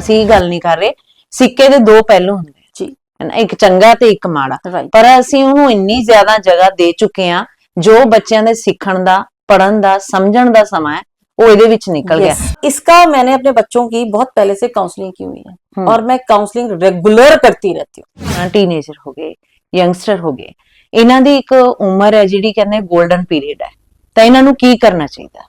ਅਸੀਂ ਗੱਲ ਨਹੀਂ ਕਰ ਰਹੇ, ਸਿੱਕੇ ਦੇ ਦੋ ਪਹਿਲੂ ਹੁੰਦੇ ਜੀ ਹੈ ਨਾ, ਇੱਕ ਚੰਗਾ ਤੇ ਇੱਕ ਮਾੜਾ। ਰਾਈਟ ਪਰ ਅਸੀਂ ਉਹਨੂੰ ਇੰਨੀ ਜ਼ਿਆਦਾ ਜਗ੍ਹਾ ਦੇ ਚੁੱਕੇ ਆ, ਜੋ ਬੱਚਿਆਂ ਦੇ ਸਿੱਖਣ ਦਾ, पढ़न दा, समझण दा समा है वो ਇਹਦੇ ਵਿੱਚ निकल गया। इसका मैंने अपने बच्चों की बहुत पहले से काउंसलिंग की हुई है और मैं काउंसलिंग रेगुलर करती रहती हूँ। टीनेजर हो गए, यंगस्टर हो गए, ਇਹਨਾਂ ਦੀ ਇੱਕ ਉਮਰ ਹੈ ਜਿਹੜੀ ਕਹਿੰਦੇ 골ਡਨ ਪੀਰੀਅਡ ਹੈ, ਤਾਂ ਇਹਨਾਂ ਨੂੰ ਕੀ ਕਰਨਾ ਚਾਹੀਦਾ?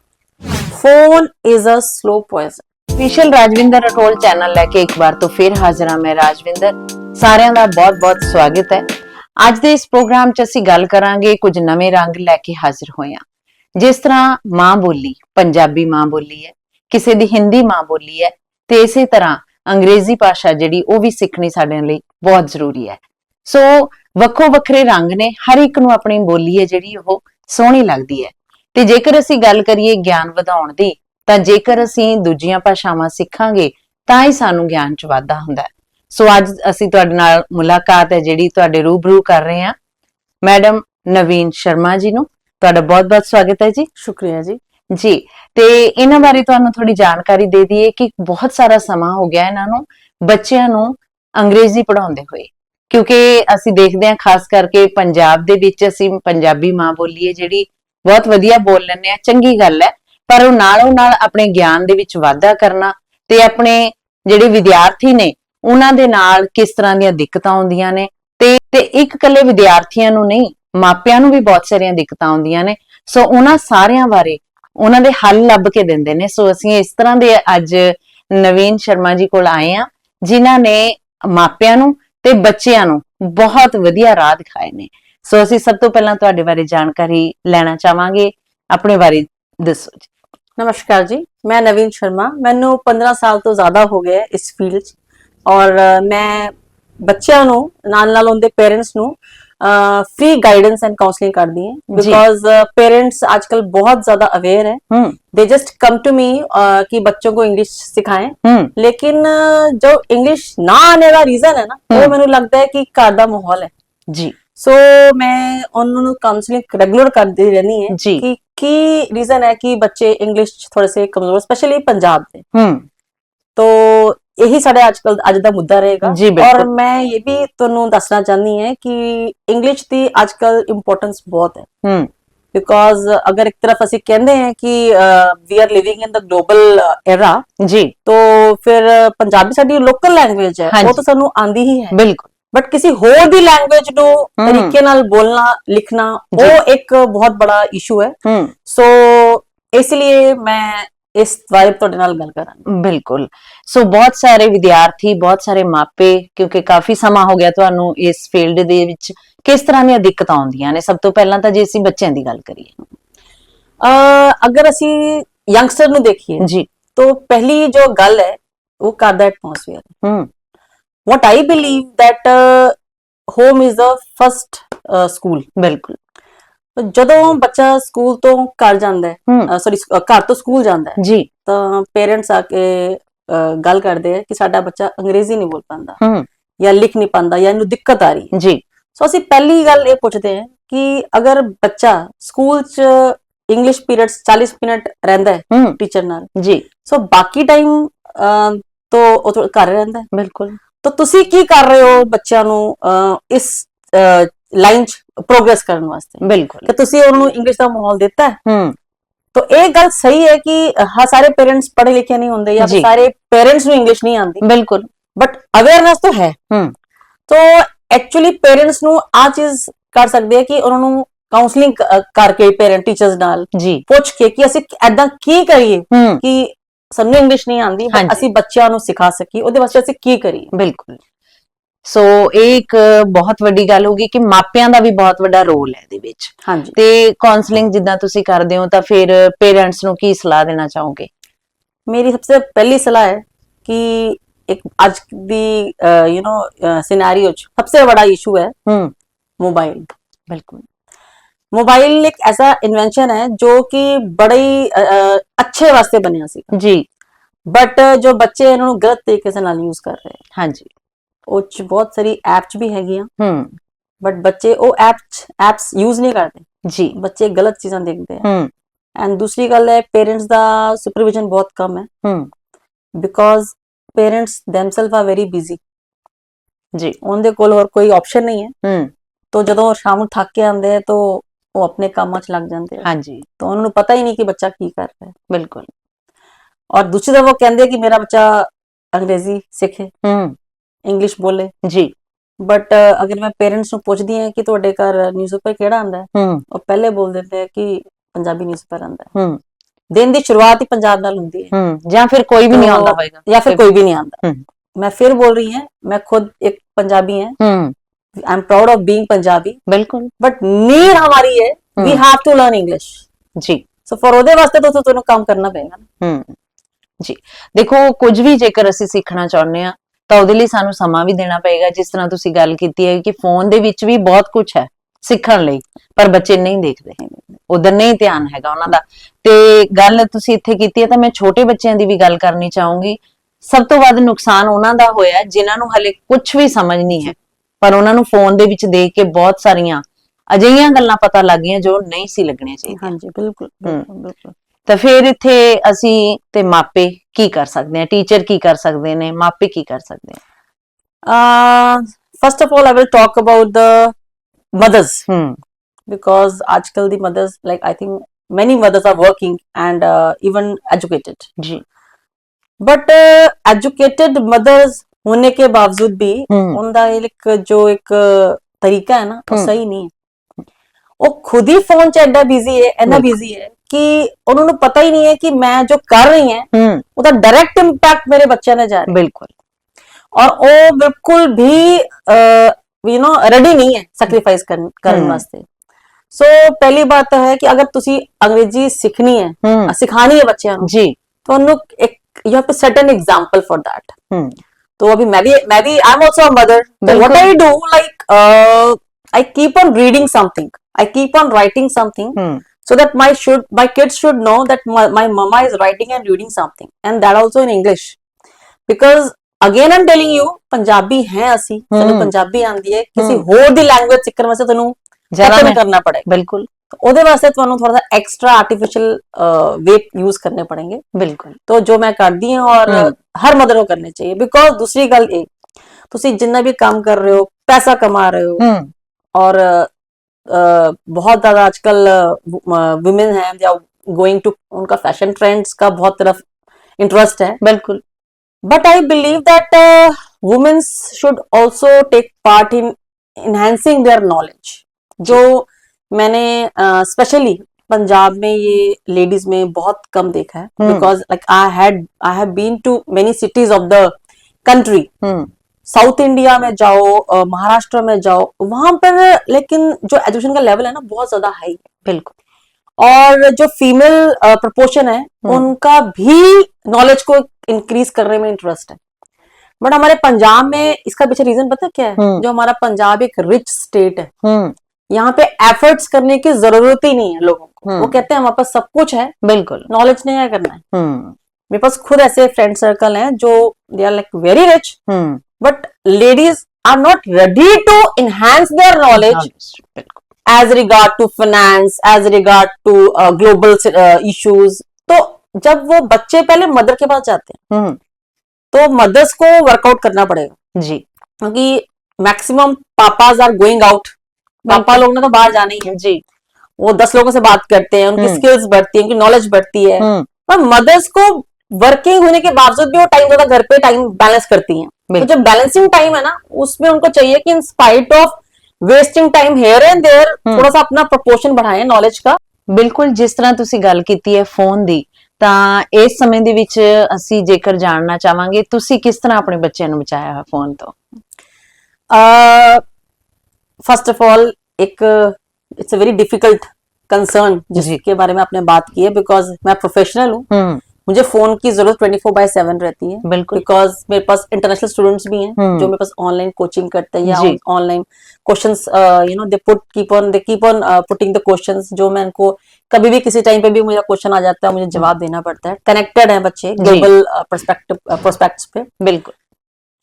Phone is a slow poison. Special Rajwinder Ratol channel लेके एक बार तो फिर हाजिर हाँ मैं राजविंदर, सारिਆਂ ਦਾ बहुत-बहुत स्वागत है। ਅੱਜ ਦੇ ਇਸ ਪ੍ਰੋਗਰਾਮ 'ਚ ਅਸੀਂ ਗੱਲ ਕਰਾਂਗੇ, ਕੁਝ ਨਵੇਂ ਰੰਗ ਲੈ ਕੇ ਹਾਜ਼ਰ ਹੋਏ ਹਾਂ। ਜਿਸ ਤਰ੍ਹਾਂ ਮਾਂ ਬੋਲੀ ਪੰਜਾਬੀ ਮਾਂ ਬੋਲੀ ਹੈ, ਕਿਸੇ ਦੀ ਹਿੰਦੀ ਮਾਂ ਬੋਲੀ ਹੈ, ਤੇ ਇਸੇ ਤਰ੍ਹਾਂ ਅੰਗਰੇਜ਼ੀ ਭਾਸ਼ਾ ਜਿਹੜੀ ਉਹ ਵੀ ਸਿੱਖਣੀ ਸਾਡੇ ਲਈ ਬਹੁਤ ਜ਼ਰੂਰੀ ਹੈ। ਸੋ ਵੱਖੋ ਵੱਖਰੇ ਰੰਗ ਨੇ, ਹਰ ਇੱਕ ਨੂੰ ਆਪਣੀ ਬੋਲੀ ਹੈ ਜਿਹੜੀ ਉਹ ਸੋਹਣੀ ਲੱਗਦੀ ਹੈ। ਤੇ ਜੇਕਰ ਅਸੀਂ ਗੱਲ ਕਰੀਏ ਗਿਆਨ ਵਧਾਉਣ ਦੀ, ਤਾਂ ਜੇਕਰ ਅਸੀਂ ਦੂਜੀਆਂ ਭਾਸ਼ਾਵਾਂ ਸਿੱਖਾਂਗੇ ਤਾਂ ਹੀ ਸਾਨੂੰ ਗਿਆਨ 'ਚ ਵਾਧਾ ਹੁੰਦਾ ਹੈ। ਸੋ ਅੱਜ ਅਸੀਂ ਤੁਹਾਡੇ ਨਾਲ ਮੁਲਾਕਾਤ ਹੈ ਜਿਹੜੀ ਤੁਹਾਡੇ ਰੂਬਰੂ ਕਰ ਰਹੇ ਹਾਂ ਮੈਡਮ ਨਵੀਨ ਸ਼ਰਮਾ ਜੀ ਨੂੰ। ਤੁਹਾਡਾ ਬਹੁਤ-ਬਹੁਤ ਸਵਾਗਤ ਹੈ ਜੀ। शुक्रिया जी। ਜੀ, ਤੇ ਇਹਨਾਂ ਬਾਰੇ ਤੁਹਾਨੂੰ ਥੋੜੀ ਜਾਣਕਾਰੀ ਦੇ ਦਈਏ ਕਿ ਬਹੁਤ ਸਾਰਾ ਸਮਾਂ ਹੋ ਗਿਆ ਇਹਨਾਂ ਨੂੰ ਬੱਚਿਆਂ ਨੂੰ ਅੰਗਰੇਜ਼ੀ ਪੜ੍ਹਾਉਂਦੇ ਹੋਏ, ਕਿਉਂਕਿ ਅਸੀਂ ਦੇਖਦੇ ਹਾਂ ਖਾਸ ਕਰਕੇ ਪੰਜਾਬ ਦੇ ਵਿੱਚ ਅਸੀਂ ਪੰਜਾਬੀ ਮਾਂ ਬੋਲੀ ਹੈ ਜਿਹੜੀ ਬਹੁਤ ਵਧੀਆ ਬੋਲ ਲੈਂਦੇ ਆ, ਚੰਗੀ ਗੱਲ ਹੈ, ਪਰ ਉਹ ਨਾਲੋਂ ਨਾਲ ਆਪਣੇ ਗਿਆਨ ਦੇ ਵਿੱਚ ਵਾਧਾ ਕਰਨਾ ਤੇ ਆਪਣੇ ਜਿਹੜੇ ਵਿਦਿਆਰਥੀ ਨੇ ਉਹਨਾਂ ਦੇ ਨਾਲ ਕਿਸ ਤਰ੍ਹਾਂ ਦੀਆਂ ਦਿੱਕਤਾਂ ਆਉਂਦੀਆਂ ਨੇ, ਤੇ ਇੱਕ ਇਕੱਲੇ ਵਿਦਿਆਰਥੀਆਂ ਨੂੰ ਨਹੀਂ, ਮਾਪਿਆਂ ਨੂੰ ਵੀ ਬਹੁਤ ਸਾਰੀਆਂ ਦਿੱਕਤਾਂ ਆਉਂਦੀਆਂ ਨੇ। ਸੋ ਉਹਨਾਂ ਸਾਰਿਆਂ ਬਾਰੇ ਉਹਨਾਂ ਦੇ ਹੱਲ ਲੱਭ ਕੇ ਦਿੰਦੇ ਨੇ। ਸੋ ਅਸੀਂ ਇਸ ਤਰ੍ਹਾਂ ਦੇ ਅੱਜ ਨਵੀਨ ਸ਼ਰਮਾ ਜੀ ਕੋਲ ਆਏ ਆ, ਜਿਨ੍ਹਾਂ ਨੇ ਮਾਪਿਆਂ ਨੂੰ ਤੇ ਬੱਚਿਆਂ ਨੂੰ ਬਹੁਤ ਵਧੀਆ ਰਾਹ ਦਿਖਾਏ ਨੇ। ਸੋ ਅਸੀਂ ਸਭ ਤੋਂ ਪਹਿਲਾਂ ਤੁਹਾਡੇ ਬਾਰੇ ਜਾਣਕਾਰੀ ਲੈਣਾ ਚਾਹਾਂਗੇ, ਆਪਣੇ ਬਾਰੇ ਦੱਸੋ ਜੀ। नमस्कार जी, मैं नवीन शर्मा, मैनू 15 साल तो ज़्यादा हो गए इस फील्ड और मैं बच्चों नू नाल उनके पेरेंट्स नू फ्री गाइडेंस एंड काउंसलिंग करती है बिकॉज पेरेंट्स आजकल बहुत ज्यादा अवेयर है। They just come to me कि बच्चों को इंग्लिश सिखाएं, लेकिन जो इंग्लिश ना आने का रीजन है ना, वो मैंने लगता है कि घर का माहौल है जी। सो मैं उन्होंने काउंसलिंग रेगुलर करती रहनी है कि रीजन है कि बच्चे इंग्लिश थोड़े से कमजोर, स्पेशली पंजाब से। तो यही साढ़े आजकल अज दा मुद्दा रहेगा। और मैं ये भी तुहानू दसना चाहनी है कि इंग्लिश की आजकल इंपोर्टेंस बहुत है, बिकॉज अगर एक तरफ असी कहते हैं कि we are living in the global era जी, तो फिर पंजाबी साडी लोकल लैंग्वेज है, वो तो सानू आंदी ही है बिल्कुल, बट किसी होर दी लैंग्वेज नू तरीके नाल बोलना लिखना वो एक बहुत बड़ा इशू है। सो इसलिए मैं इस बारे तुहाडे नाल गल करांगी। बिल्कुल। सो बहुत सारे विद्यार्थी, बहुत सारे मापे, क्योंकि काफी समा हो गया तुहानू इस फील्ड दे विच, किस तरह दी दिक्कतां आउंदियां ने? सब तो पहला तां जे असीं बच्चों दी गल करिए, अगर असीं यंगस्टर नू देखिए जी, तो पहली जो गल है वो घर दा atmosphere. What I believe that home is the first school। बिल्कुल। ਜਦੋਂ ਬੱਚਾ ਸਕੂਲ ਤੋਂ ਘਰ ਜਾਂਦਾ ਹੈ, ਸੌਰੀ ਘਰ ਤੋਂ ਸਕੂਲ ਜਾਂਦਾ ਹੈ ਜੀ, ਤਾਂ ਪੇਰੈਂਟਸ ਆ ਕੇ ਗੱਲ ਕਰਦੇ ਆ ਕਿ ਸਾਡਾ ਬੱਚਾ ਅੰਗਰੇਜ਼ੀ ਨਹੀਂ ਬੋਲ ਪਾਉਂਦਾ ਜਾਂ ਲਿਖ ਨਹੀਂ ਪਾਉਂਦਾ ਜਾਂ ਇਹਨੂੰ ਦਿੱਕਤ ਆ ਰਹੀ ਹੈ ਜੀ। ਸੋ ਅਸੀਂ ਪਹਿਲੀ ਗੱਲ ਇਹ ਪੁੱਛਦੇ ਹਾਂ ਕਿ ਅਗਰ ਬੱਚਾ ਸਕੂਲ 'ਚ ਇੰਗਲਿਸ਼ ਪੀਰੀਅਡਸ 40 ਮਿੰਟ ਰਹਿੰਦਾ ਹੈ ਟੀਚਰ ਨਾਲ ਜੀ, ਸੋ ਬਾਕੀ ਟਾਈਮ ਤੋਂ ਉਹ ਘਰ ਰਹਿੰਦਾ ਹੈ ਬਿਲकुल। तो तुसी की कर रहे हो बच्चों नू इस लाइन च प्रोग्रेस करने वास्ते? बिल्कुल कि तुसी उन्होंने इंग्लिश का माहौल देता है। तो एक गल सही है कि हाँ सारे पेरेंट्स पढ़े लिखे नहीं होंगे या सारे पेरेंट्स नू इंग्लिश नहीं आती बिल्कुल, बट अवेयरनेस तो है। तो एक्चुअली पेरेंट्स नू आ चीज कर सकते हैं कि उन्होंने काउंसलिंग करके पेरेंट टीचर्स नाल जी पूछ के कि असी ऐदा की करिए कि ਸਾਨੂੰ ਇੰਗਲਿਸ਼ ਨਹੀਂ ਆਉਂਦੀ ਬਟ ਅਸੀਂ ਬੱਚਿਆਂ ਨੂੰ ਸਿਖਾ ਸਕੀਏ, ਉਹਦੇ ਵਾਸਤੇ ਅਸੀਂ ਕੀ ਕਰੀਏ? ਬਿਲਕੁਲ। ਸੋ ਇਹ ਇੱਕ ਬਹੁਤ ਵੱਡੀ ਗੱਲ ਹੋਗੀ ਕਿ ਮਾਪਿਆਂ ਦਾ ਵੀ ਬਹੁਤ ਵੱਡਾ ਰੋਲ ਹੈ ਇਹਦੇ ਵਿੱਚ। ਹਾਂਜੀ। ਤੇ ਕਾਉਂਸਲਿੰਗ ਜਿੱਦਾਂ ਤੁਸੀਂ ਕਰਦੇ ਹੋ ਤਾਂ ਫਿਰ ਪੇਰੈਂਟਸ ਨੂੰ ਕੀ ਸਲਾਹ ਦੇਣਾ ਚਾਹੋਗੇ? ਮੇਰੀ ਸਭ ਤੋਂ ਪਹਿਲੀ ਸਲਾਹ ਹੈ कि एक आज दी यू नो सिनेरियो सबसे बड़ा इशू है मोबाइल। बिल्कुल। मोबाइल एक ऐसा इन्वेंशन है जो कि बड़े अच्छे वास्ते बनया सी जी, बट जो बच्चे इन्होंने गलत तरीके से नाल यूज कर रहे हैं। हाँ जी। उच बहुत सारी एप्स भी हैगियां बट बच्चे वो एप्स यूज नहीं करते जी, बच्चे गलत चीज़ां देखते हैं। एंड दूसरी गल है पेरेंट्स दा सुपरविजन बहुत कम है because parents themselves are very busy ਜੀ ਉਹਨਾਂ ਦੇ ਕੋਲ ਹੋਰ ਕੋਈ ਆਪਸ਼ਨ ਨਹੀਂ ਹੈ तो ਜਦੋਂ ਸ਼ਾਮ ਨੂੰ ਥੱਕ ਕੇ ਆਉਂਦੇ ਆ तो ਉਹ ਆਪਣੇ ਕੰਮਾਂ 'ਚ ਲੱਗ ਜਾਂਦੇ ਆ ਹਾਂਜੀ तो ਉਹਨਾਂ ਨੂੰ ਪਤਾ ਹੀ ਨਹੀਂ ਕਿ ਬੱਚਾ ਕੀ ਕਰ ਰਿਹਾ ਹੈ ਬਿਲਕੁਲ और दूसरी तरफ वो कहते हैं कि मेरा बच्चा अंग्रेजी सीखे इंग्लिश बोले जी बट अगर मैं पेरेंट्स ਨੂੰ ਪੁੱਛਦੀ ਹਾਂ ਕਿ ਤੁਹਾਡੇ ਘਰ ਨਿਊਜ਼ਪੇਪਰ ਕਿਹੜਾ ਆਂਦਾ ਹੈ ਉਹ ਪਹਿਲੇ ਬੋਲ ਦਿੰਦੇ ਆ ਕਿ ਪੰਜਾਬੀ ਨਿਊਜ਼ਪੇਪਰ ਆਂਦਾ ਹੈ ਦਿਨ ਦੀ ਸ਼ੁਰੂਆਤ ਹੀ ਪੰਜਾਬ ਨਾਲ ਹੁੰਦੀ ਹੈ ਜਾਂ ਫਿਰ ਕੋਈ ਵੀ ਨਹੀਂ ਆਉਂਦਾ ਹੋਏਗਾ ਜਾਂ ਫਿਰ ਕੋਈ भी नहीं आंदा मैं फिर बोल रही हूँ मैं खुद एक पंजाबी है I am proud of being Punjabi बिल्कुल बट नीड हमारी है we have to learn English जी सो फॉर ਉਹਦੇ ਵਾਸਤੇ ਤਾਂ ਤੁਹਾਨੂੰ ਕੰਮ ਕਰਨਾ ਪਏਗਾ ਨਾ ਜੀ ਦੇਖੋ ਕੁਝ ਵੀ ਜੇਕਰ ਅਸੀਂ ਸਿੱਖਣਾ ਚਾਹੁੰਦੇ ਆ ਤਾਂ ਉਹਦੇ ਲਈ ਸਾਨੂੰ ਸਮਾਂ ਵੀ ਦੇਣਾ ਪਏਗਾ ਜਿਸ ਤਰ੍ਹਾਂ ਤੁਸੀਂ ਗੱਲ ਕੀਤੀ ਹੈ ਕਿ ਫੋਨ ਦੇ ਵਿੱਚ ਵੀ ਬਹੁਤ ਕੁਝ ਹੈ ਸਿੱਖਣ ਲਈ ਪਰ ਬੱਚੇ ਨਹੀਂ ਦੇਖਦੇ ਉਧਰ ਨਹੀਂ ਧਿਆਨ ਹੈਗਾ ਉਹਨਾਂ ਦਾ ਤੇ ਗੱਲ ਤੁਸੀਂ ਇੱਥੇ ਕੀਤੀ ਹੈ ਤਾਂ ਮੈਂ ਛੋਟੇ ਬੱਚਿਆਂ ਦੀ ਵੀ ਗੱਲ ਕਰਨੀ ਚਾਹੂੰਗੀ ਸਭ ਤੋਂ ਵੱਧ ਨੁਕਸਾਨ ਉਹਨਾਂ ਦਾ ਹੋਇਆ ਜਿਨ੍ਹਾਂ ਨੂੰ ਹਲੇ ਕੁਝ ਵੀ ਸਮਝ ਨਹੀਂ ਹੈ ਪਰ ਉਹਨਾਂ ਨੂੰ ਫੋਨ ਦੇ ਵਿੱਚ ਦੇਖ ਕੇ ਬਹੁਤ ਸਾਰੀਆਂ ਅਜਿਹੀਆਂ ਗੱਲਾਂ ਪਤਾ ਲੱਗ ਗਈਆਂ ਜੋ ਨਹੀਂ ਸੀ ਲੱਗਣੀਆਂ ਚਾਹੀਦੀਆਂ ਹਾਂਜੀ ਬਿਲਕੁਲ ਬਿਲਕੁਲ ਤਾਂ ਫਿਰ ਇੱਥੇ ਅਸੀਂ ਤੇ ਮਾਪੇ ਕੀ ਕਰ ਸਕਦੇ ਹਾਂ ਟੀਚਰ ਕੀ ਕਰ ਸਕਦੇ ਨੇ ਮਾਪੇ ਕੀ ਕਰ ਸਕਦੇ ਆ first of all I will talk about the mothers because ਅੱਜਕੱਲ ਦੀ mothers like I think many mothers are working and even educated जी but educated mothers होने के बावजूद भी उनका एक जो एक तरीका है ना वो सही नहीं है वो खुद ही फोन च एडा बिजी है इतना बिजी है कि उन्होंने पता ही नहीं है कि मैं जो कर रही है उसका डायरेक्ट इंपैक्ट मेरे बच्चे ने जा रहा है बिल्कुल और वो बिल्कुल भी यू नो रेडी नहीं है सैक्रिफाइस करने वास्ते सो पहली बात तो है कि अगर तुसी अंग्रेजी सीखनी है सिखानी है बच्चों को जी तो उन्होंने एक you have to set an example for that तो अभी मैं भी I am also a mother what I do like I keep on reading something I keep on writing something so that my kids should know that my mama is writing and reading something and that also in English because again I'm telling you Punjabi है ਅਸੀਂ ਸਾਨੂੰ ਪੰਜਾਬੀ ਆਂਦੀ ਹੈ ਕਿਸੇ ਹੋਰ ਦੀ language ਸਿੱਖਣ ਵਾਸਤੇ ਤੁਹਾਨੂੰ ਜ਼ਿਆਦਾ ਨਹੀਂ करना पड़ेगा बिल्कुल ਉਹਦੇ ਵਾਸਤੇ ਤੁਹਾਨੂੰ ਥੋੜਾ सा एक्स्ट्रा आर्टिफिशियल वे यूज करने पड़ेंगे बिल्कुल तो जो मैं करती हूं और हर मदर को करने चाहिए बिकॉज दूसरी गल ये ਤੁਸੀਂ जिन्ना भी काम कर रहे हो पैसा कमा रहे हो और बहुत ज्यादा आजकल वुमेन है या गोइंग टू उनका फैशन ट्रेंड्स का बहुत तरफ इंटरेस्ट है बिल्कुल but I believe that womens should also take part in enhancing their knowledge जो मैंने स्पेशली पंजाब में ये लेडीज में बहुत कम देखा है because like I have been to many cities of the country south India में जाओ महाराष्ट्र में जाओ वहां पर लेकिन जो एजुकेशन का लेवल है ना बहुत ज्यादा हाई है बिल्कुल और जो फीमेल प्रोपोर्शन है उनका भी नॉलेज को इंक्रीज करने में इंटरेस्ट है बट हमारे पंजाब में इसका पीछे रीजन पता क्या है जो हमारा पंजाब एक रिच स्टेट है यहाँ पे एफर्ट्स करने की जरूरत ही नहीं है लोगों को वो कहते हैं हमारे पास सब कुछ है बिल्कुल नॉलेज नहीं है करना है मेरे पास खुद ऐसे फ्रेंड सर्कल हैं जो they are like very rich but ladies are not ready to enhance their knowledge as regard to finance as regard to global issues तो जब वो बच्चे पहले मदर के पास जाते हैं तो मदर्स को वर्कआउट करना पड़ेगा जी क्योंकि maximum papas are going out पापा लोग ने तो बाहर जाना ही है जी वो 10 लोगों से बात करते हैं उनकी स्किल्स बढ़ती है उनकी नॉलेज बढ़ती है पर मदर्स को वर्किंग होने के बावजूद भी वो टाइम ज्यादा घर पे टाइम बैलेंस करती हैं तो जब बैलेंसिंग टाइम है ना उसमें उनको चाहिए कि in spite of wasting time here and there थोड़ा सा अपना प्रोपोर्शन बढ़ाएं नॉलेज का ਬਿਲਕੁਲ ਜਿਸ ਤਰ੍ਹਾਂ ਤੁਸੀਂ ਗੱਲ ਕੀਤੀ ਹੈ ਫੋਨ ਦੀ ਤਾਂ ਇਸ ਸਮੇਂ ਦੇ ਵਿੱਚ ਅਸੀਂ ਜੇਕਰ ਜਾਣਨਾ ਚਾਹਾਂਗੇ ਤੁਸੀਂ ਕਿਸ ਤਰ੍ਹਾਂ ਆਪਣੇ ਬੱਚਿਆਂ ਨੂੰ ਬਚਾਇਆ ਹੈ ਫੋਨ ਤੋਂ फर्स्ट ऑफ ऑल एक it's a very difficult concern जिसके बारे में आपने बात की है बिकॉज मैं प्रोफेशनल हूँ मुझे फोन की जरूरत 24/7 रहती है बिकॉज मेरे पास इंटरनेशनल स्टूडेंट्स भी हैं जो मेरे पास ऑनलाइन कोचिंग करते हैं या online questions you know they keep on putting the questions जो मैं उनको कभी भी किसी टाइम पे भी मेरा क्वेश्चन आ जाता है मुझे जवाब देना पड़ता है कनेक्टेड है बच्चे ग्लोबल प्रोस्पेक्ट्स पे बिल्कुल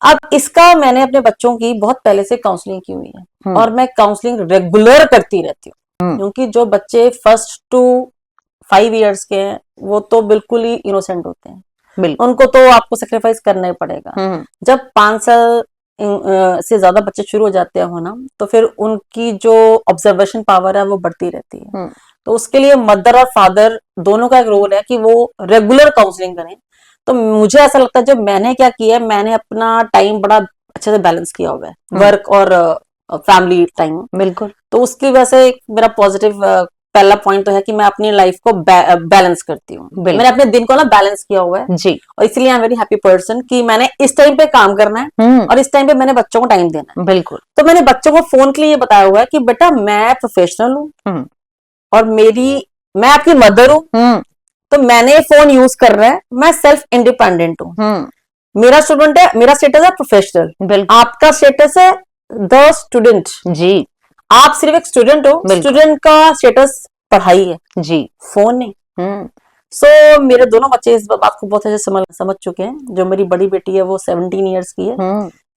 अब इसका मैंने अपने बच्चों की बहुत पहले से काउंसलिंग की हुई है और मैं काउंसलिंग रेगुलर करती रहती हूँ क्योंकि जो बच्चे 1 to 5 years के हैं वो तो बिल्कुल ही इनोसेंट होते हैं बिल्कुल। उनको तो आपको सेक्रीफाइस करना ही पड़ेगा। जब 5 साल से ज्यादा बच्चे शुरू हो जाते हैं होना, तो फिर उनकी जो ऑब्जर्वेशन पावर है वो बढ़ती रहती है। तो उसके लिए मदर और फादर दोनों का एक रोल है कि वो रेगुलर काउंसलिंग करें। तो मुझे ऐसा लगता है जो मैंने क्या किया है, मैंने अपना टाइम बड़ा अच्छे से बैलेंस किया हुआ है, वर्क और फैमिली टाइम। बिल्कुल। तो उसकी वजह से मेरा पॉजिटिव पहला पॉइंट तो है कि मैं अपनी लाइफ को बैलेंस करती हूँ। मैंने अपने दिन को ना बैलेंस किया हुआ है जी, और इसलिए I am very happy person कि मैंने इस टाइम पे काम करना है और इस टाइम पे मैंने बच्चों को टाइम देना है। बिल्कुल। तो मैंने बच्चों को फोन के लिए बताया हुआ है कि बेटा मैं प्रोफेशनल हूँ और मैं आपकी मदर हूँ, तो मैंने फोन यूज कर रहा है, मैं सेल्फ इंडिपेंडेंट हूँ। मेरा स्टेटस है प्रोफेशनल, आपका स्टेटस है द स्टूडेंट जी। आप सिर्फ एक स्टूडेंट हो, स्टूडेंट का स्टेटस पढ़ाई है जी, फोन नहीं। सो मेरे दोनों बच्चे इस बात को बहुत अच्छे से समझ चुके हैं। जो मेरी बड़ी बेटी है वो 17 इयर्स की है,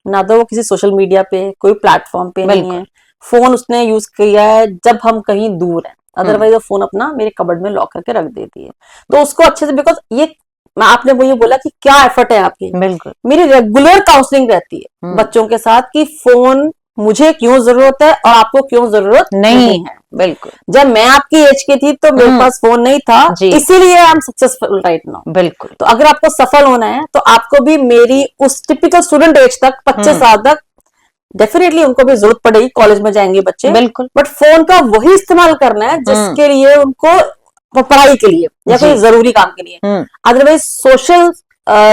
ना तो वो किसी सोशल मीडिया पे कोई प्लेटफॉर्म पे नहीं है। फोन उसने यूज किया है जब हम कहीं दूर हैं, अदरवाइज वो फोन अपना मेरे कबर्ड में लॉक करके रख देती है। तो उसको अच्छे से, बिकॉज ये आपने वो ये बोला कि क्या एफर्ट है आपकी, बिल्कुल मेरी रेगुलर काउंसलिंग रहती है बच्चों के साथ कि फोन मुझे क्यों जरूरत है और आपको क्यों जरूरत नहीं है। बिल्कुल। जब मैं आपकी एज की थी तो मेरे पास फोन नहीं था, इसीलिए I am successful right now. बिल्कुल। तो अगर आपको सफल होना है तो आपको भी मेरी उस टिपिकल स्टूडेंट एज तक 25 साल तक डेफिनेटली उनको भी जरूरत पड़ेगी, कॉलेज में जाएंगे बच्चे, बिल्कुल, बट फोन का वही इस्तेमाल करना है जिसके लिए उनको, पढ़ाई के लिए या कोई जरूरी काम के लिए। अदरवाइज सोशल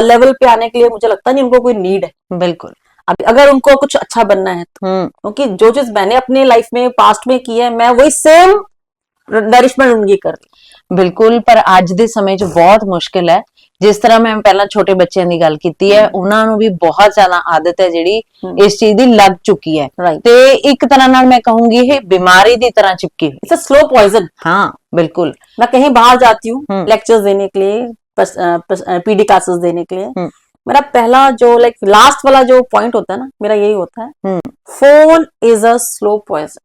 लेवल पे आने के लिए मुझे लगता नहीं उनको कोई नीड है। बिल्कुल। अगर उनको कुछ अच्छा बनना है तो, क्योंकि जो चीज मैंने अपने लाइफ में पास्ट में की है, मैं वही सेम नरिशमेंट उनकी कर रही। बिल्कुल। पर ਅੱਜ ਦੇ ਸਮੇਂ 'ਚ ਬਹੁਤ ਮੁਸ਼ਕਿਲ ਹੈ। ਜਿਸ ਤਰ੍ਹਾਂ ਮੈਂ ਪਹਿਲਾਂ ਛੋਟੇ ਬੱਚਿਆਂ ਦੀ ਗੱਲ ਕੀਤੀ ਹੈ, ਉਹਨਾਂ ਨੂੰ ਵੀ ਬਹੁਤ ਜ਼ਿਆਦਾ ਆਦਤ ਹੈ ਜਿਹੜੀ ਇਸ ਚੀਜ਼ ਦੀ ਲੱਗ ਚੁੱਕੀ ਹੈ ਤੇ ਇੱਕ ਤਰ੍ਹਾਂ ਨਾਲ ਮੈਂ ਕਹੂੰਗੀ ਇਹ ਬਿਮਾਰੀ ਦੀ ਤਰ੍ਹਾਂ चिपकी हुई। It's a slow poison. हाँ बिल्कुल। मैं कहीं बाहर जाती हूँ लेक्चर्स देने के लिए, पीडी क्लासेस देने के लिए, मेरा पहला जो लास्ट वाला जो पॉइंट होता है ना, मेरा यही होता है, phone is a slow poison.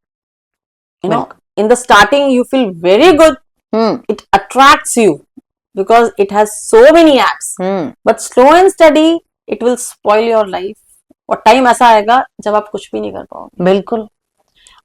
You know, in the starting you feel very good, it attracts you because it has so many apps, but slow and steady it will spoil your life। और time ऐसा आएगा जब आप कुछ भी नहीं कर पाओगे। बिल्कुल।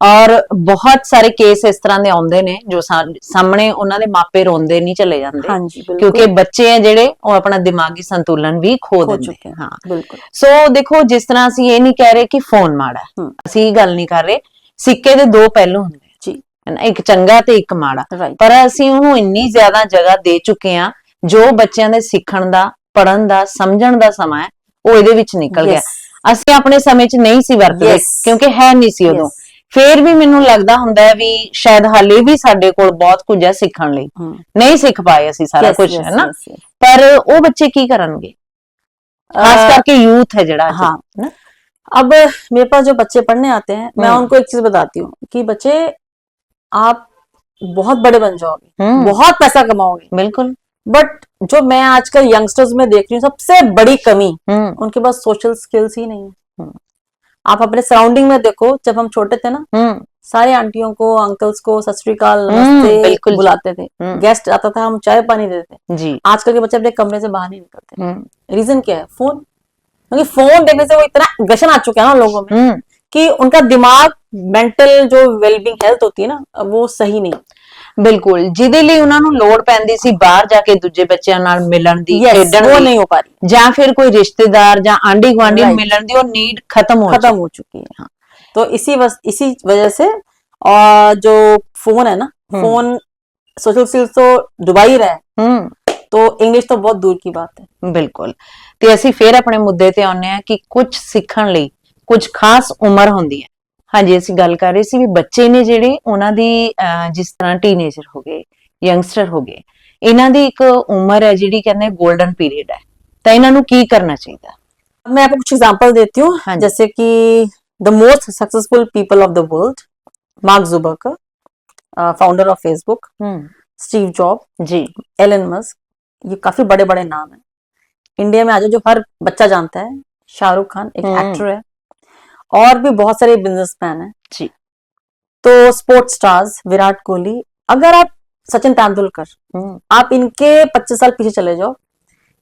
और बहुत सारे केस इस तरह ਦੇ ਆਉਂਦੇ ਨੇ ਜੋ ਸਾਹਮਣੇ ਉਹਨਾਂ ਦੇ ਮਾਪੇ ਰੋਂਦੇ ਨਹੀਂ ਚਲੇ ਜਾਂਦੇ। ਹਾਂਜੀ, ਬਿਲकुल। ਕਿਉਂਕਿ ਬੱਚੇ ਆ ਜਿਹੜੇ ਉਹ ਆਪਣਾ ਦਿਮਾਗੀ ਸੰਤੁਲਨ ਵੀ ਖੋ ਦਿੰਦੇ। ਹਾਂ ਬਿਲकुल। ਸੋ ਦੇਖੋ, ਜਿਸ ਤਰ੍ਹਾਂ ਅਸੀਂ ਇਹ ਨਹੀਂ ਕਹਿ ਰਹੇ ਕਿ ਫੋਨ ਮਾੜਾ ਹੈ, ਅਸੀਂ ਇਹ ਗੱਲ ਨਹੀਂ ਕਰ ਰਹੇ, ਸਿੱਕੇ ਦੇ ਦੋ ਪਹਿਲੂ ਹੁੰਦੇ ਜੀ, ਇੱਕ ਚੰਗਾ ਤੇ ਇੱਕ ਮਾੜਾ, ਪਰ ਅਸੀਂ ਉਹਨੂੰ ਇੰਨੀ ਜ਼ਿਆਦਾ ਜਗ੍ਹਾ ਦੇ ਚੁੱਕੇ ਆ, ਜੋ ਬੱਚਿਆਂ ਦੇ ਸਿੱਖਣ ਦਾ, ਪੜ੍ਹਨ ਦਾ, ਸਮਝਣ ਦਾ ਸਮਾਂ ਹੈ ਉਹ ਇਹਦੇ ਵਿੱਚ ਨਿਕਲ ਗਿਆ। ਅਸੀਂ ਆਪਣੇ ਸਮੇਂ 'ਚ ਨਹੀਂ ਸੀ ਵਰਤਦੇ ਕਿਉਂਕਿ ਹੈ ਨਹੀਂ ਸੀ ਉਦੋਂ। ਫੇਰ ਵੀ ਮੈਨੂੰ ਲੱਗਦਾ ਹੁੰਦਾ ਹੈ ਵੀ ਸ਼ਾਇਦ ਹਾਲੇ ਵੀ ਸਾਡੇ ਕੋਲ ਬਹੁਤ ਕੁਝ ਹੈ ਸਿੱਖਣ ਲਈ, ਨਹੀਂ ਸਿੱਖ ਪਾਏ ਅਸੀਂ ਸਾਰਾ ਕੁਝ, ਹੈ ਨਾ। ਪਰ ਉਹ ਬੱਚੇ ਕੀ ਕਰਨਗੇ, ਖਾਸ करके यूथ है जड़ा। हाँ, अब मेरे पास जो बच्चे पढ़ने आते हैं, मैं उनको एक चीज बताती हूँ कि बच्चे आप बहुत बड़े बन जाओगे, बहुत पैसा कमाओगे, बिल्कुल, बट जो मैं आजकल यंगस्टर्स में देख रही हूँ सबसे बड़ी कमी, उनके पास सोशल स्किल्स ही नहीं है। आप अपने सराउंडिंग में देखो, जब हम छोटे थे ना, सारे आंटियों को, अंकल्स को सत श्री अकाल, नमस्ते बुलाते थे, गेस्ट आता था हम चाय पानी देते थे। आजकल के बच्चे अपने कमरे से बाहर नहीं निकलते। रीजन क्या है? फोन। क्योंकि फोन देखने से वो इतना गशन आ चुका है ना लोगों में कि उनका दिमाग, मेंटल जो वेलबींग हेल्थ होती है ना, वो सही नहीं। बिल्कुल। ਜਿਹਦੇ ਲਈ ਉਹਨਾਂ ਨੂੰ ਲੋੜ ਪੈਂਦੀ ਸੀ ਬਾਹਰ ਜਾ ਕੇ ਦੂਜੇ ਬੱਚਿਆਂ ਨਾਲ ਮਿਲਣ ਦੀ, ਖੇਡਣ ਦੀ, वो नहीं हो पा रही, ਜਾਂ ਫਿਰ ਕੋਈ ਰਿਸ਼ਤੇਦਾਰ ਜਾਂ ਆਂਢੀ ਗੁਆਂਢੀ ਨੂੰ ਮਿਲਣ ਦੀ, ਉਹ ਨੀਡ खत्म हो चुकी है। तो इसी वजह से, और जो फोन है ना, फोन सोशल स्किल्स तो डुबा ही रहा है, तो इंग्लिश तो बहुत दूर की बात है। बिल्कुल। ਤੇ ਅਸੀਂ ਫੇਰ ਆਪਣੇ ਮੁੱਦੇ ਤੇ ਆਉਂਦੇ ਆ ਕਿ ਕੁਝ ਸਿੱਖਣ ਲਈ ਕੁਝ ਖਾਸ ਉਮਰ ਹੁੰਦੀ ਹੈ। ਹਾਂਜੀ, ਅਸੀਂ ਗੱਲ ਕਰ ਰਹੇ ਸੀ ਵੀ ਬੱਚੇ ਨੇ ਜਿਹੜੇ, ਉਹਨਾਂ ਦੀ ਜਿਸ ਤਰ੍ਹਾਂ ਟੀਨੇਜਰ ਹੋ ਗਏ, ਯੰਗਸਟਰ ਹੋ ਗਏ, ਇਹਨਾਂ ਦੀ ਇੱਕ ਉਮਰ ਹੈ ਜਿਹੜੀ ਕਹਿੰਦੇ गोल्डन पीरियड है, ਤਾਂ ਇਹਨਾਂ ਨੂੰ ਕੀ करना चाहिए? मैं आपको कुछ एग्जांपल देती हूँ। जैसे कि the most successful people of the world, Mark Zuckerberg, founder of Facebook, Steve Jobs ji, Elon Musk, ये काफी बड़े बड़े नाम है। इंडिया में आज जो हर बच्चा जानता है, शाहरुख खान एक एक्टर है, और भी बहुत सारे बिजनेसमैन हैं जी। तो स्पोर्ट्स स्टार्स, विराट कोहली, अगर आप सचिन तेंदुलकर, आप इनके 25 साल पीछे चले जाओ,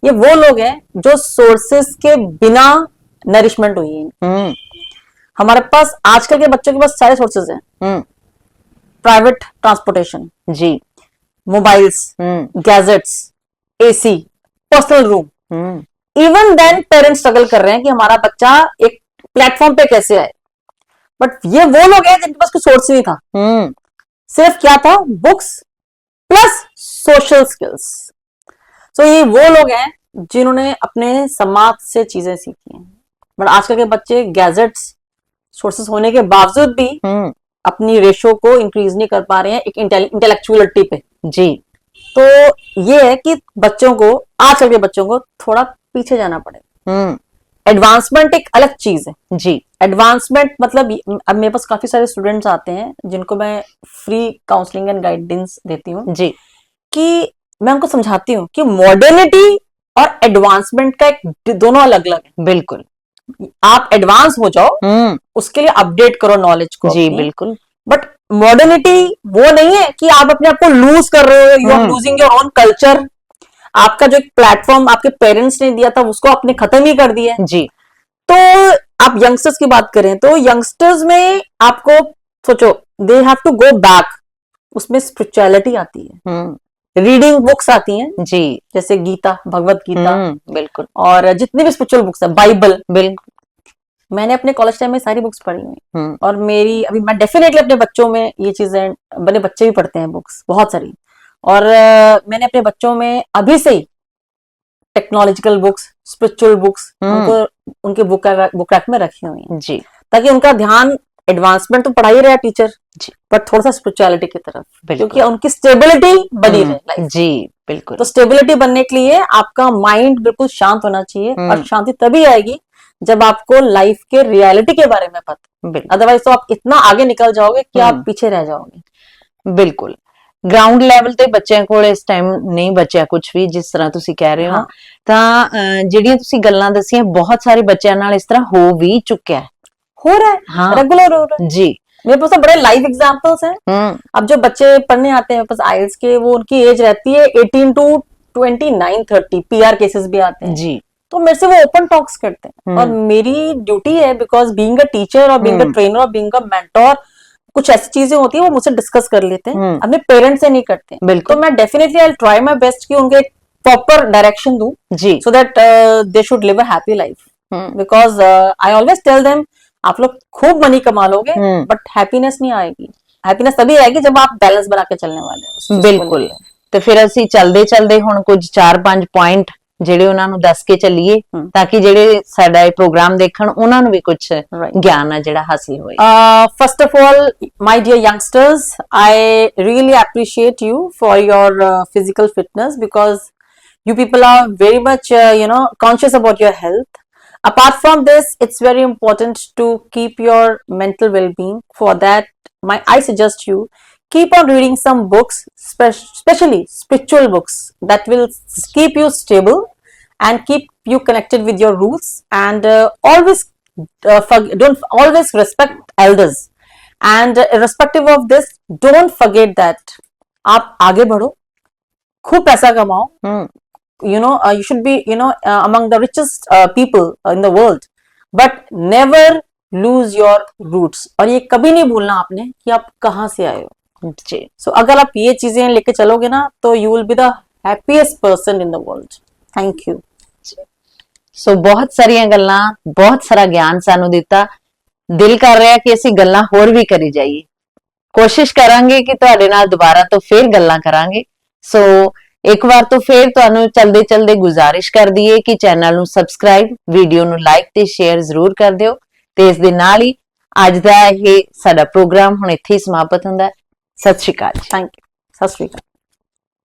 ये वो लोग हैं जो सोर्सेस के बिना नरिशमेंट हुई है। हमारे पास आजकल के बच्चों के पास सारे सोर्सेज हैं, प्राइवेट ट्रांसपोर्टेशन जी, mobiles, gadgets, AC, personal room. Even then parents struggle कर रहे हैं कि हमारा बच्चा एक प्लेटफॉर्म पे कैसे आए, बट ये वो लोग हैं जिनके पास कोई सोर्स ही नहीं था, सिर्फ क्या था, बुक्स प्लस सोशल स्किल्स। सो ये वो लोग हैं जिन्होंने अपने समाज से चीजें सीखी हैं। बट आजकल के बच्चे गैजेट्स, सोर्सेस होने के बावजूद भी अपनी रेशो को इंक्रीज नहीं कर पा रहे हैं एक इंटेलेक्चुअलिटी पे जी। तो ये है कि बच्चों को, आजकल के बच्चों को थोड़ा पीछे जाना पड़ेगा। एडवांसमेंट एक अलग चीज है जी। एडवांसमेंट मतलब, अब मेरे पास काफी सारे स्टूडेंट्स आते हैं जिनको मैं फ्री काउंसलिंग एंड गाइडेंस देती हूँ जी, कि मैं उनको समझाती हूँ कि मॉडर्निटी और एडवांसमेंट का एक दोनों अलग अलग है। बिल्कुल, आप एडवांस हो जाओ, उसके लिए अपडेट करो नॉलेज को जी, बिल्कुल। बट मॉडर्निटी वो नहीं है कि आप अपने आप को लूज कर रहे हो, you are losing your own culture. आपका जो एक प्लेटफॉर्म आपके पेरेंट्स ने दिया था उसको आपने खत्म ही कर दिया जी। तो आप यंगस्टर्स की बात करें तो यंगस्टर्स में आपको सोचो, they have to go back, उसमें स्पिरिचुअलिटी आती है, रीडिंग बुक्स आती हैं जी, जैसे गीता, भगवत गीता, बिल्कुल, और जितनी भी स्पिरिचुअल बुक्स है, बाइबल, बिल्कुल। मैंने अपने कॉलेज टाइम में सारी बुक्स पढ़ी हुई, और मेरी अभी मैं डेफिनेटली अपने बच्चों में ये चीजें, बड़े बच्चे भी पढ़ते हैं बुक्स बहुत सारी, और मैंने अपने बच्चों में अभी से ही टेक्नोलॉजिकल बुक्स, स्पिरिचुअल बुक्स उनको उनके बुक रैक में रखी हुई हैं जी, ताकि उनका ध्यान, एडवांसमेंट तो पढ़ा ही रहा है टीचर जी, बट थोड़ा सा स्पिरिचुअलिटी की तरफ, क्योंकि उनकी स्टेबिलिटी बनी रहे लाइफ जी, बिल्कुल। तो स्टेबिलिटी बनने के लिए आपका माइंड बिल्कुल शांत होना चाहिए, और शांति तभी आएगी जब आपको लाइफ के रियलिटी के बारे में पता, अदरवाइज तो आप इतना आगे निकल जाओगे कि आप पीछे रह जाओगे। बिल्कुल, ग्राउंड ਲੈਵਲ ਤੇ ਬੱਚਿਆਂ ਕੋਲ ਇਸ ਟਾਈਮ ਨਹੀਂ ਬਚਿਆ ਕੁਝ ਵੀ, ਜਿਸ ਤਰ੍ਹਾਂ ਤੁਸੀਂ ਕਹਿ ਰਹੇ ਹੋ, ਤਾਂ ਜਿਹੜੀਆਂ ਤੁਸੀਂ ਗੱਲਾਂ ਦੱਸੀਆਂ ਬਹੁਤ ਸਾਰੇ ਬੱਚਿਆਂ ਨਾਲ ਇਸ ਤਰ੍ਹਾਂ ਹੋ ਵੀ ਚੁੱਕਿਆ ਹੈ, हो रहा है, हाँ, रेगुलर हो रहा है जी। मेरे पास तो बड़े लाइव एग्जांपल्स हैं। अब जो बच्चे पढ़ने आते हैं मेरे पास आइल्स के, वो उनकी एज रहती है 18 to 29-30, पीआर केसेस भी आते हैं जी। तो मेरे से वो ओपन टॉक्स करते हैं, और मेरी ड्यूटी है, बिकॉज बीइंग अ टीचर और बीइंग अ ट्रेनर और बीइंग अ मेंटोर, कुछ ऐसी चीजें होती है वो मुझसे डिस्कस कर लेते हैं, अपने पेरेंट्स से नहीं करते। बिल्कुल, तो मैं definitely I try my best कि उनको एक प्रॉपर डायरेक्शन दूं जी, so that they should live a happy life, because I always tell them, आप लोग खूब मनी कमा लोगे बट हैप्पीनेस नहीं आएगी। हैप्पीनेस तभी आएगी जब आप बैलेंस बना के चलने वाले हो। बिल्कुल, ਤੇ ਫਿਰ ਅਸੀਂ ਚਲਦੇ ਚਲਦੇ ਹੁਣ ਕੁਝ 4-5 ਪੁਆਇੰਟ ਜਿਹੜੇ ਉਹਨਾਂ ਨੂੰ ਦੱਸ ਕੇ ਚੱਲੀਏ, ਤਾਂ ਕਿ ਜਿਹੜੇ ਸਾਡਾ ਇਹ ਪ੍ਰੋਗਰਾਮ ਦੇਖਣ ਉਹਨਾਂ ਨੂੰ ਵੀ ਕੁਝ ਗਿਆਨ ਆ ਜਿਹੜਾ ਹਾਸਿਲ ਹੋਏ। First of all, my dear youngsters, I really appreciate you for your physical fitness, because you people are very much conscious about your health. Apart from this, it's very important to keep your mental well-being. For that, I suggest you keep on reading some books, especially spiritual books that will keep you stable and keep you connected with your roots. And don't always respect elders. And irrespective of this, don't forget that आप आगे बढ़ो, खूब पैसा कमाओ, you should be among the richest people in the world, but never lose your roots. और ये कभी नहीं भूलना आपने कि आप कहाँ से आए हो जी। So अगर आप ये चीजें लेके चलोगे ना, तो you will be the happiest person in the world. Thank you. So ਬਹੁਤ ਸਾਰੀਆਂ ਗੱਲਾਂ, ਬਹੁਤ ਸਾਰਾ ਗਿਆਨ ਸਾਨੂੰ ਦਿੱਤਾ। ਦਿਲ ਕਰ ਰਿਹਾ ਕਿ ਅਸੀਂ ਗੱਲਾਂ ਹੋਰ ਵੀ ਕਰੀ ਜਾਈਏ। ਕੋਸ਼ਿਸ਼ ਕਰਾਂਗੇ ਕਿ ਤੁਹਾਡੇ ਨਾਲ ਦੁਬਾਰਾ ਤੋਂ ਫੇਰ ਗੱਲਾਂ ਕਰਾਂਗੇ। ਸੋ ਇੱਕ ਵਾਰ ਤੋਂ ਫੇਰ ਤੁਹਾਨੂੰ ਚਲਦੇ ਚਲਦੇ ਗੁਜ਼ਾਰਿਸ਼ ਕਰ ਦਈਏ ਕਿ ਚੈਨਲ ਨੂੰ ਸਬਸਕ੍ਰਾਈਬ, ਵੀਡੀਓ ਨੂੰ ਲਾਈਕ ਤੇ ਸ਼ੇਅਰ ਜ਼ਰੂਰ ਕਰ ਦਿਓ, ਤੇ ਇਸ ਦੇ ਨਾਲ ਹੀ ਅੱਜ ਦਾ ਇਹ ਸਾਡਾ ਪ੍ਰੋਗਰਾਮ ਹੁਣ ਇੱਥੇ ਹੀ ਸਮਾਪਤ ਹੁੰਦਾ ਹੈ। ਸਤਿ ਸ਼੍ਰੀ ਅਕਾਲ। Thank you. ਸਤਿ ਸ਼੍ਰੀ ਅਕਾਲ।